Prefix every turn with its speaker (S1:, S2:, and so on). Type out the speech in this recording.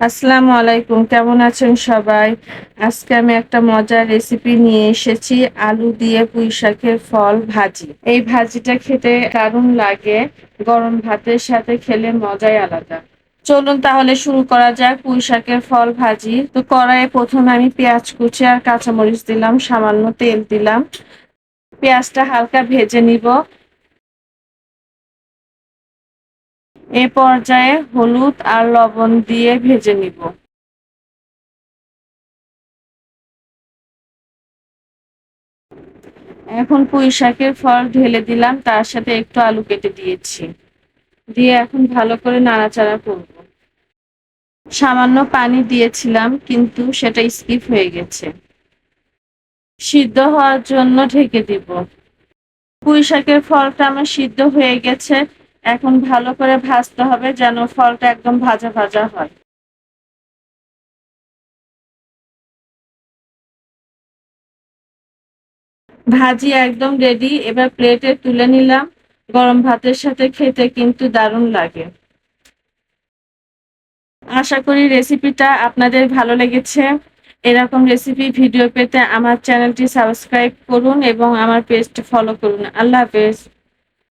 S1: আসসালামু আলাইকুম, কেমন আছেন সবাই? আজকে আমি একটা মজার রেসিপি নিয়ে এসেছি, আলু দিয়ে পুঁই শাকের ফল ভাজি। এই ভাজিটা খেতে দারুণ লাগে, গরম ভাতের সাথে খেলে মজাই আলাদা। চলুন তাহলে শুরু করা যাক পুঁই শাকের ফল ভাজি। তো কড়াইয়ে প্রথমে আমি পেঁয়াজ কুচি আর কাঁচামরিচ দিলাম, সামান্য তেল দিলাম। পেঁয়াজটা হালকা ভেজে নিব। এ পর্যায়ে হলুদ আর লবণ দিয়ে ভেজে নিব। এখন পুঁই শাকের ফল ঢেলে দিলাম, তার সাথে একটু আলু কেটে দিয়েছি। দিয়ে এখন ভালো করে নাড়াচাড়া করব। সামান্য পানি দিয়েছিলাম কিন্তু সেটা স্কিপ হয়ে গেছে। সিদ্ধ হওয়ার জন্য ঢেকে দিব। পুঁই শাকের ফলটা আমার সিদ্ধ হয়ে গেছে। এখন ভালো করে ভাজতে হবে যেন ফলটা একদম ভাজা ভাজা হয়। ভাজি একদম রেডি, এবার প্লেটে তুলে নিলাম। গরম ভাতের সাথে খেতে কিন্তু দারুণ লাগে। আশা করি রেসিপিটা আপনাদের ভালো লেগেছে। এরকম রেসিপি ভিডিও পেতে আমার চ্যানেলটি সাবস্ক্রাইব করুন এবং আমার পেজটি ফলো করুন। আল্লাহ হাফেজ।